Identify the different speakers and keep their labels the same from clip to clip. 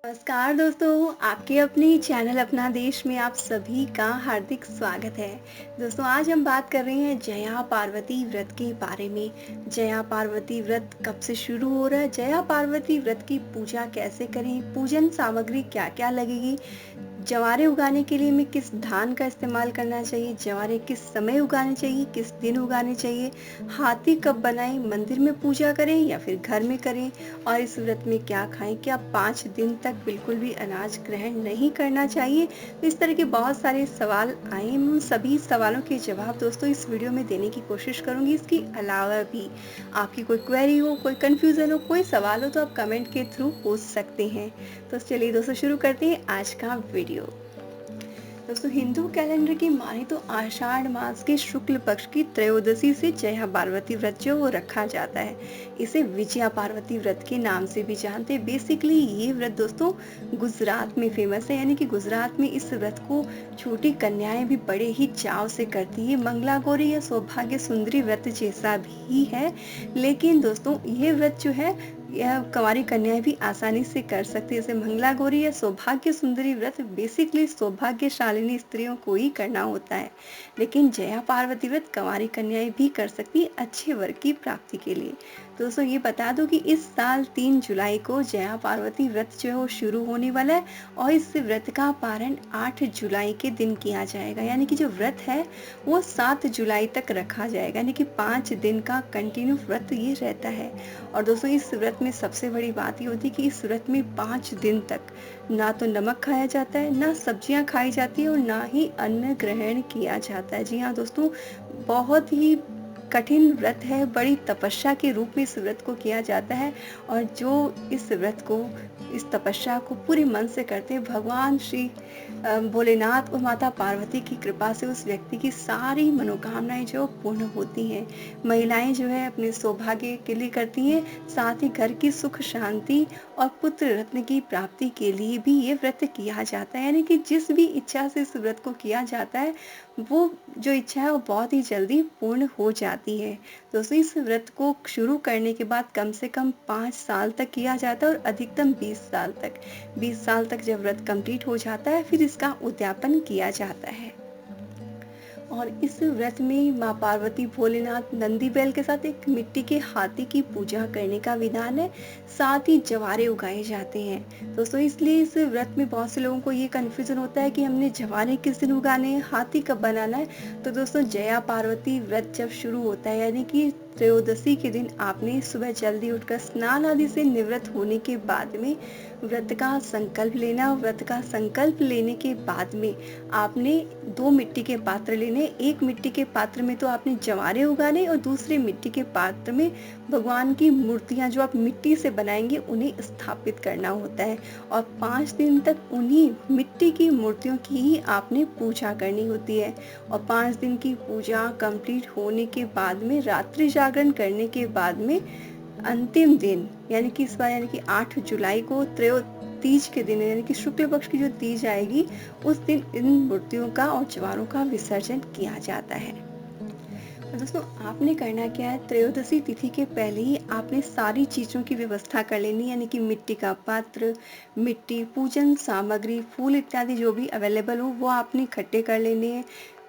Speaker 1: नमस्कार दोस्तों, आपके अपने ही चैनल अपना देश में आप सभी का हार्दिक स्वागत है। दोस्तों आज हम बात कर रहे हैं जया पार्वती व्रत के बारे में। जया पार्वती व्रत कब से शुरू हो रहा है, जया पार्वती व्रत की पूजा कैसे करें, पूजन सामग्री क्या-क्या लगेगी, जवारे उगाने के लिए हमें किस धान का इस्तेमाल करना चाहिए, जवारे किस समय उगाने चाहिए, किस दिन उगाने चाहिए, हाथी कब बनाएं, मंदिर में पूजा करें या फिर घर में करें, और इस व्रत में क्या खाएं, क्या 5 दिन तक बिल्कुल भी अनाज ग्रहण नहीं करना चाहिए। तो इस तरह के बहुत सारे सवाल आए हैं, उन सभी सवालों के जवाब दोस्तों इस वीडियो में देने की कोशिश करूंगी। इसके अलावा भी आपकी कोई क्वेरी हो, कोई कंफ्यूजन हो, कोई सवाल हो तो आप कमेंट के थ्रू पूछ सकते हैं। तो चलिए दोस्तों शुरू करते हैं आज का वीडियो। दोस्तों हिंदू कैलेंडर की माने तो आषाढ़ मास के शुक्ल पक्ष की त्रयोदशी से जया पार्वती व्रत जो वो रखा जाता है। इसे विजया पार्वती व्रत के नाम से भी जानते हैं। बेसिकली ये व्रत दोस्तों गुजरात में फेमस है, यानी कि गुजरात में इस व्रत को छोटी कन्याएं भी बड़े ही चाव से करती है। मंगला गौरी या सौभाग्य सुंदरी व्रत जैसा भी है, लेकिन दोस्तों ये व्रत जो है यह कुंवारी कन्याएं भी आसानी से कर सकती है। जैसे मंगला गौरी या सौभाग्य सुंदरी व्रत बेसिकली सौभाग्यशालिनी स्त्रियों को ही करना होता है, लेकिन जया पार्वती व्रत कुंवारी कन्याएं भी कर सकती है अच्छे वर की प्राप्ति के लिए। दोस्तों ये बता दो कि इस साल 3 जुलाई को जया पार्वती व्रत जो है वो शुरू होने वाला है, और इस व्रत का पारण 8 जुलाई के दिन किया जाएगा। यानी कि जो व्रत है वो 7 जुलाई तक रखा जाएगा, यानी कि 5 दिन का कंटिन्यू व्रत ये रहता है। और दोस्तों इस व्रत में सबसे बड़ी बात ये होती है कि इस व्रत में 5 दिन तक ना तो नमक खाया जाता है, ना सब्जियां खाई जाती है, और ना ही अन्न ग्रहण किया जाता है। जी हाँ दोस्तों, बहुत ही कठिन व्रत है, बड़ी तपस्या के रूप में इस व्रत को किया जाता है। और जो इस व्रत को, इस तपस्या को पूरे मन से करते हैं, भगवान श्री भोलेनाथ और माता पार्वती की कृपा से उस व्यक्ति की सारी मनोकामनाएं जो पूर्ण होती हैं। महिलाएं जो है अपने सौभाग्य के लिए करती हैं, साथ ही घर की सुख शांति और पुत्र रत्न की प्राप्ति के लिए भी ये व्रत किया जाता है। यानी कि जिस भी इच्छा से इस व्रत को किया जाता है, वो जो इच्छा है वो बहुत ही जल्दी पूर्ण हो जाती है। दोस्तों इस व्रत को शुरू करने के बाद कम से कम 5 साल तक किया जाता है, और अधिकतम 20 साल तक। 20 साल तक जब व्रत कंप्लीट हो जाता है फिर इसका उद्यापन किया जाता है। और इस व्रत में माँ पार्वती, भोलेनाथ, नंदी बैल के साथ एक मिट्टी के हाथी की पूजा करने का विधान है। साथ ही जवारे उगाए जाते हैं दोस्तों। इसलिए इस व्रत में बहुत से लोगों को ये कंफ्यूजन होता है कि हमने जवारे किस दिन उगाने हैं, हाथी कब बनाना है। तो दोस्तों जया पार्वती व्रत जब शुरू होता है, यानी कि त्रयोदशी के दिन आपने सुबह जल्दी उठकर स्नान आदि से निवृत्त होने के बाद में व्रत का संकल्प लेना। व्रत का संकल्प लेने के बाद में आपने 2 मिट्टी के पात्र लेने। एक मिट्टी के पात्र में तो आपने जवारे उगाने, और दूसरे मिट्टी के पात्र में भगवान की मूर्तियां जो आप मिट्टी से बनाएंगे उन्हें स्थापित करना होता है। और 5 दिन तक उन्हीं मिट्टी की मूर्तियों की ही आपने पूजा करनी होती है। और 5 दिन की पूजा कंप्लीट होने के बाद में, रात्रि जागरण करने के बाद में, अंतिम दिन यानी कि इस बार यानी कि 8 जुलाई को तीज के दिन, यानी कि शुक्ल पक्ष की जो तीज आएगी, उस दिन इन मूर्तियों का और जवारों का विसर्जन किया जाता है। तो दोस्तों आपने करना क्या है, त्रयोदशी तिथि के पहले ही आपने सारी चीजों की व्यवस्था कर लेनी, यानी कि मिट्टी का पात्र, मिट्टी, पूजन सामग्री, फूल इत्यादि जो भी अवेलेबल हो वो आपने इकट्ठे कर लेने हैं।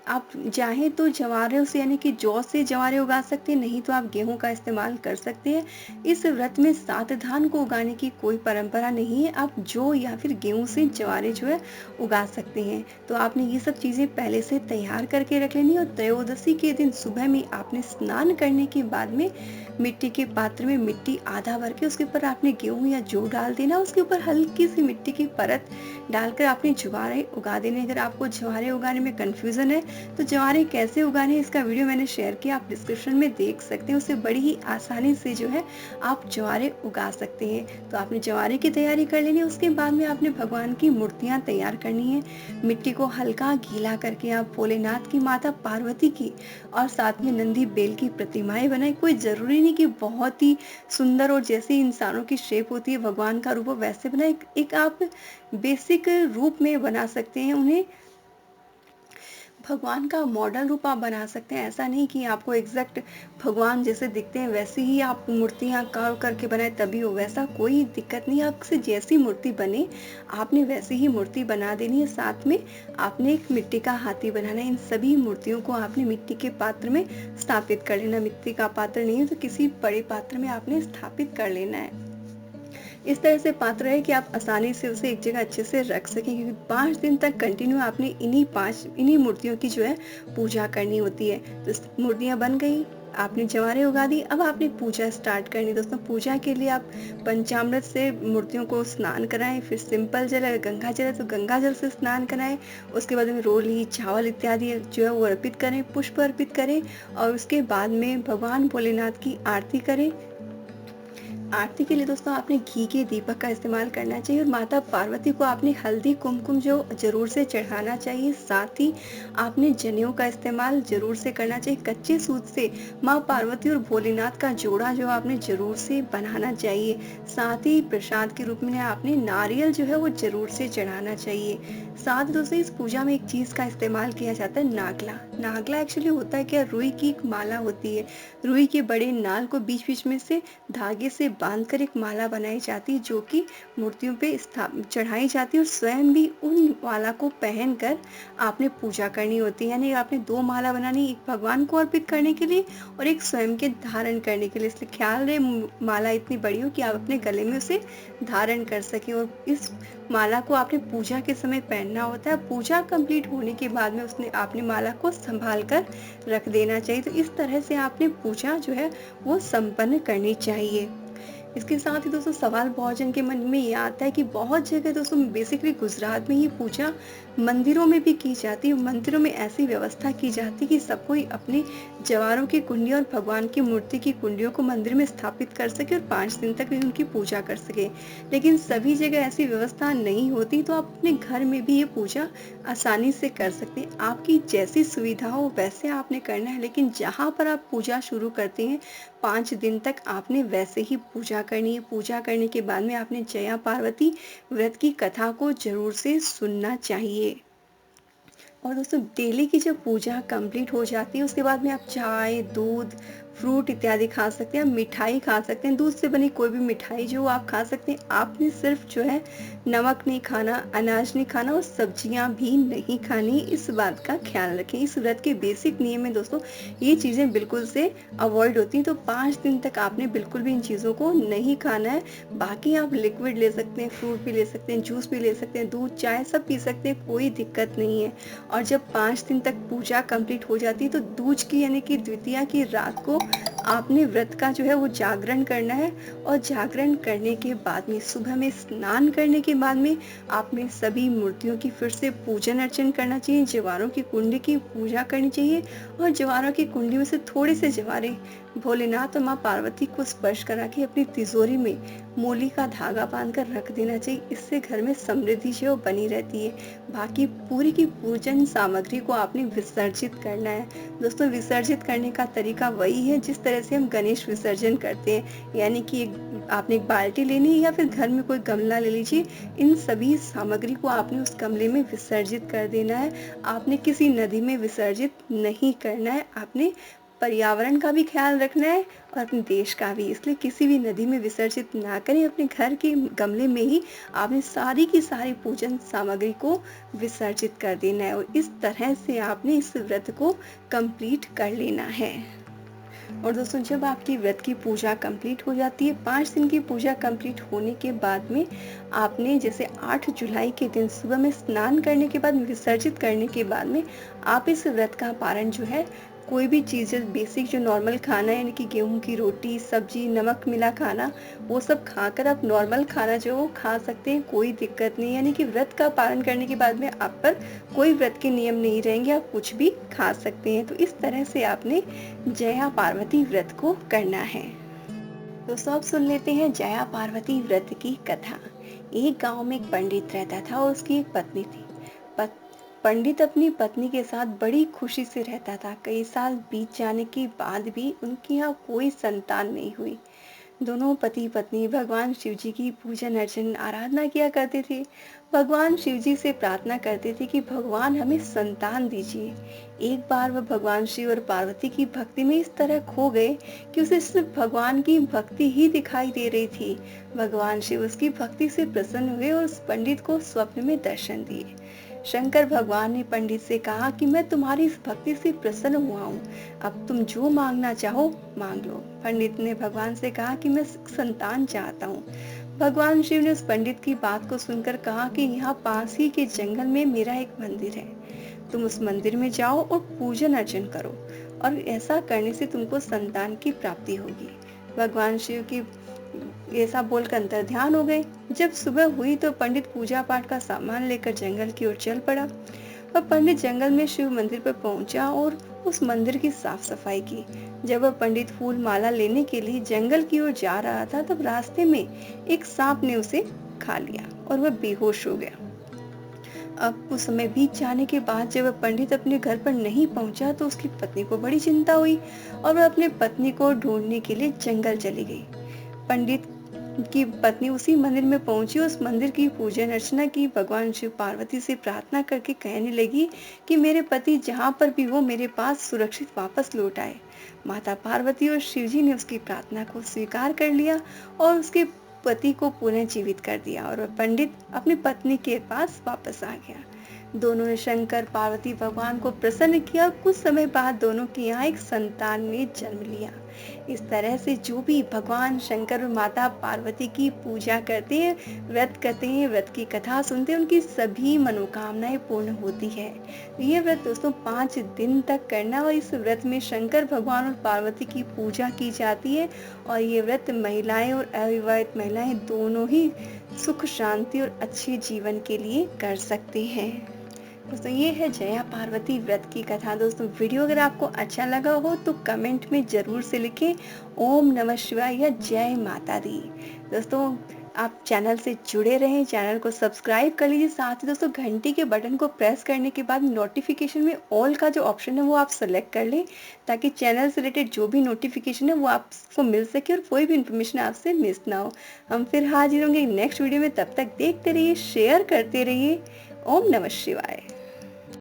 Speaker 1: आप चाहें तो जवारों से यानी कि जौ से जवारे उगा सकते हैं, नहीं तो आप गेहूं का इस्तेमाल कर सकते हैं। इस व्रत में 7 धान को उगाने की कोई परंपरा नहीं है, आप जौ या फिर गेहूं से जवारे जो है उगा सकते हैं। तो आपने ये सब चीजें पहले से तैयार करके रख लेनी। और त्रयोदशी के दिन सुबह में आपने स्नान करने के बाद में मिट्टी के पात्र में मिट्टी आधा भर के उसके ऊपर आपने गेहूं या जौ डाल देना। उसके ऊपर हल्की सी मिट्टी की परत डालकर आपने जवारे उगा देने। अगर आपको जवारे उगाने में कंफ्यूजन है तो जवारे कैसे उगाने इसका वीडियो मैंने शेयर किया, आप डिस्क्रिप्शन में देख सकते हैं। उससे बड़ी ही आसानी से जो है आप जवारे उगा सकते हैं। तो आपने जवारे की तैयारी कर लेनी है। उसके बाद में आपने भगवान की मूर्तियां तैयार करनी है। मिट्टी को हल्का गीला करके आप भोलेनाथ की, माता पार्वती की और साथ में नंदी बेल की प्रतिमाएं बनाए। कोई जरूरी नहीं कि बहुत ही सुंदर और जैसे इंसानों की शेप होती है भगवान का रूप वैसे बनाए, एक आप बेसिक रूप में बना सकते हैं उन्हें। भगवान का मॉडल रूप आप बना सकते हैं। ऐसा नहीं कि आपको एग्जैक्ट भगवान जैसे दिखते हैं वैसे ही आप मूर्तियाँ कार्व करके बनाए तभी हो, वैसा कोई दिक्कत नहीं है। आपसे जैसी मूर्ति बने आपने वैसी ही मूर्ति बना देनी है। साथ में आपने एक मिट्टी का हाथी बनाना है। इन सभी मूर्तियों को आपने मिट्टी के पात्र में स्थापित कर लेना। मिट्टी का पात्र नहीं है तो किसी बड़े पात्र में आपने स्थापित कर लेना है। इस तरह से पात्र है कि आप आसानी से उसे एक जगह अच्छे से रख सकें, क्योंकि 5 दिन तक कंटिन्यू आपने इन्हीं मूर्तियों की जो है पूजा करनी होती है। तो मूर्तियां बन गई, आपने जवारे उगा दी, अब आपने पूजा स्टार्ट करनी। दोस्तों पूजा के लिए आप पंचामृत से मूर्तियों को स्नान कराएं, फिर सिंपल जल, अगर गंगा जल है तो गंगा जल से स्नान कराएं। उसके बाद में रोली चावल इत्यादि जो है वो अर्पित करें, पुष्प अर्पित करें और उसके बाद में भगवान भोलेनाथ की आरती करें। आरती के लिए दोस्तों आपने घी के दीपक का इस्तेमाल करना चाहिए और माता पार्वती को आपने हल्दी कुमकुम जो जरूर से चढ़ाना चाहिए। साथ ही आपने जनेऊ का इस्तेमाल जरूर से करना चाहिए। कच्चे सूत से माँ पार्वती और भोलेनाथ का जोड़ा जो आपने जरूर से बनाना चाहिए। साथ ही प्रसाद के रूप में आपने नारियल जो है वो जरूर से चढ़ाना चाहिए। साथ दोस्तों इस पूजा में एक चीज का इस्तेमाल किया जाता है, नागला। नागला एक्चुअली होता है क्या, रुई की एक माला होती है। रुई के बड़े नाल को बीच बीच में से धागे से बांधकर एक माला बनाई जाती है जो कि मूर्तियों पे चढ़ाई जाती है और स्वयं भी उन माला को पहनकर आपने पूजा करनी होती है। यानी आपने 2 माला बनानी, एक भगवान को अर्पित करने के लिए और एक स्वयं के धारण करने के लिए। इसलिए ख्याल रहे माला इतनी बड़ी हो कि आप अपने गले में उसे धारण कर सकें और इस माला को आपने पूजा के समय पहनना होता है। पूजा कंप्लीट होने के बाद में उसने आपने माला को संभाल कर रख देना चाहिए। तो इस तरह से आपने पूजा जो है वो संपन्न करनी चाहिए। इसके साथ ही दोस्तों सवाल बहुत जन के मन में ये आता है कि बहुत जगह दोस्तों बेसिकली गुजरात में ही पूजा मंदिरों में भी की जाती है। मंदिरों में ऐसी व्यवस्था की जाती है कि सब कोई अपने जवारों की कुंडी और भगवान की मूर्ति की कुंडियों को मंदिर में स्थापित कर सके और 5 दिन तक भी उनकी पूजा कर सके। लेकिन सभी जगह ऐसी व्यवस्था नहीं होती, तो आप अपने घर में भी ये पूजा आसानी से कर सकते हैं। आपकी जैसी सुविधा हो वैसे आपने करना है, लेकिन जहाँ पर आप पूजा शुरू करते हैं 5 दिन तक आपने वैसे ही पूजा करनी है। पूजा करने के बाद में आपने जया पार्वती व्रत की कथा को जरूर से सुनना चाहिए। और दोस्तों डेली की जब पूजा कंप्लीट हो जाती है उसके बाद में आप चाय, दूध, फ्रूट इत्यादि खा सकते हैं। मिठाई खा सकते हैं, दूध से बनी कोई भी मिठाई जो आप खा सकते हैं। आपने सिर्फ जो है नमक नहीं खाना, अनाज नहीं खाना और सब्जियां भी नहीं खानी। इस बात का ख्याल रखें। इस व्रत के बेसिक नियम में दोस्तों ये चीज़ें बिल्कुल से अवॉइड होती हैं। तो 5 दिन तक आपने बिल्कुल भी इन चीज़ों को नहीं खाना है। बाकी आप लिक्विड ले सकते हैं, फ्रूट भी ले सकते हैं, जूस भी ले सकते हैं, दूध चाय सब पी सकते हैं, कोई दिक्कत नहीं है। और जब 5 दिन तक पूजा कंप्लीट हो जाती है तो दूज की यानी कि द्वितीया की रात को आपने व्रत का जो है वो जागरण करना है। और जागरण करने के बाद में सुबह में स्नान करने के बाद में आपने सभी मूर्तियों की फिर से पूजन अर्चन करना चाहिए। जवारों की कुंडी की पूजा करनी चाहिए और जवारों की कुंडी में से थोड़े से जवारे भोलेनाथ और माँ पार्वती को स्पर्श करा के अपनी तिजोरी में मूली का धागा बांधकर रख देना चाहिए। इससे घर में समृद्धि जो बनी रहती है। बाकी पूरी की पूजन सामग्री को आपने विसर्जित करना है। दोस्तों विसर्जित करने का तरीका वही है जिस तरह से हम गणेश विसर्जन करते हैं, यानी कि आपने एक बाल्टी लेनी है या फिर घर में कोई गमला ले लीजिए। इन सभी सामग्री को आपने उस गमले में विसर्जित कर देना है। आपने किसी नदी में विसर्जित नहीं करना है। आपने पर्यावरण का भी ख्याल रखना है और अपने देश का भी, इसलिए किसी भी नदी में विसर्जित ना करें। अपने घर के गमले में ही आपने सारी की सारी पूजन सामग्री को विसर्जित कर देना है और इस तरह से आपने इस व्रत को कंप्लीट कर लेना है। और दोस्तों जब आपकी व्रत की पूजा कंप्लीट हो जाती है, 5 दिन की पूजा कंप्लीट होने के बाद में आपने जैसे 8 जुलाई के दिन सुबह में स्नान करने के बाद विसर्जित करने के बाद में आप इस व्रत का पारण जो है कोई भी चीज़ बेसिक जो नॉर्मल खाना है, यानी कि गेहूं की रोटी, सब्जी, नमक मिला खाना, वो सब खाकर आप नॉर्मल खाना जो वो खा सकते हैं, कोई दिक्कत नहीं। यानी कि व्रत का पालन करने के बाद में आप पर कोई व्रत के नियम नहीं रहेंगे, आप कुछ भी खा सकते हैं। तो इस तरह से आपने जया पार्वती व्रत को करना है। दोस्तों अब सुन लेते हैं जया पार्वती व्रत की कथा। एक गांव में एक पंडित रहता था और उसकी एक पत्नी थी। पंडित अपनी पत्नी के साथ बड़ी खुशी से रहता था। कई साल बीत जाने के बाद भी उनके यहाँ कोई संतान नहीं हुई। दोनों पति पत्नी भगवान शिव जी की पूजन अर्चन आराधना किया करते थे। भगवान शिव जी से प्रार्थना करते थे कि भगवान हमें संतान दीजिए। एक बार वह भगवान शिव और पार्वती की भक्ति में इस तरह खो गए कि उसे सिर्फ भगवान की भक्ति ही दिखाई दे रही थी। भगवान शिव उसकी भक्ति से प्रसन्न हुए और उस पंडित को स्वप्न में दर्शन दिए। शंकर भगवान ने पंडित से कहा कि मैं तुम्हारी इस भक्ति से प्रसन्न हुआ हूँ, अब तुम जो मांगना चाहो मांग लो। पंडित ने भगवान से कहा कि मैं संतान चाहता हूँ। भगवान शिव ने उस पंडित की बात को सुनकर कहा कि यहाँ पास ही के जंगल में मेरा एक मंदिर है, तुम उस मंदिर में जाओ और पूजन अर्चन करो, और ऐसा करने से तुमको संतान की प्राप्ति होगी। भगवान शिव की ऐसा बोलकर अंतर ध्यान हो गए। जब सुबह हुई तो पंडित पूजा पाठ का सामान लेकर जंगल की ओर चल पड़ा। और पंडित जंगल में शिव मंदिर पर पहुंचा और उस मंदिर की साफ सफाई की। जब वह पंडित फूल माला लेने के लिए जंगल की ओर जा रहा था तब रास्ते में एक सांप ने उसे खा लिया और वह बेहोश हो गया। अब कुछ समय बीत जाने के बाद जब वह पंडित अपने घर पर नहीं पहुंचा तो उसकी पत्नी को बड़ी चिंता हुई और वह अपने पत्नी को ढूंढने के लिए जंगल चली गई। पंडित की पत्नी उसी मंदिर में पहुंची, उस मंदिर की पूजन अर्चना की, भगवान शिव पार्वती से प्रार्थना करके कहने लगी कि मेरे पति जहाँ पर भी हो मेरे पास सुरक्षित वापस लौट आए। माता पार्वती और शिव जी ने उसकी प्रार्थना को स्वीकार कर लिया और उसके पति को पुनः जीवित कर दिया और वह पंडित अपनी पत्नी के पास वापस आ गया। दोनों ने शंकर पार्वती भगवान को प्रसन्न किया और कुछ समय बाद दोनों के यहाँ एक संतान ने जन्म लिया। इस तरह से जो भी भगवान शंकर और माता पार्वती की पूजा करते हैं, व्रत करते हैं, व्रत की कथा सुनते हैं, उनकी सभी मनोकामनाएं पूर्ण होती है। ये व्रत दोस्तों 5 दिन तक करना, और इस व्रत में शंकर भगवान और पार्वती की पूजा की जाती है। और ये व्रत महिलाएं और अविवाहित महिलाएं दोनों ही सुख शांति और अच्छे जीवन के लिए कर सकते हैं। दोस्तों ये है जया पार्वती व्रत की कथा। दोस्तों वीडियो अगर आपको अच्छा लगा हो तो कमेंट में जरूर से लिखें ओम नमः शिवाय या जय माता दी। दोस्तों आप चैनल से जुड़े रहें, चैनल को सब्सक्राइब कर लीजिए। साथ ही दोस्तों घंटी के बटन को प्रेस करने के बाद नोटिफिकेशन में ऑल का जो ऑप्शन है वो आप सेलेक्ट कर लें, ताकि चैनल से रिलेटेड जो भी नोटिफिकेशन है वो आपको मिल सके और कोई भी इन्फॉर्मेशन आपसे मिस ना हो। हम फिर हाजिर होंगे नेक्स्ट वीडियो में, तब तक देखते रहिए, शेयर करते रहिए। ओम नमः शिवाय।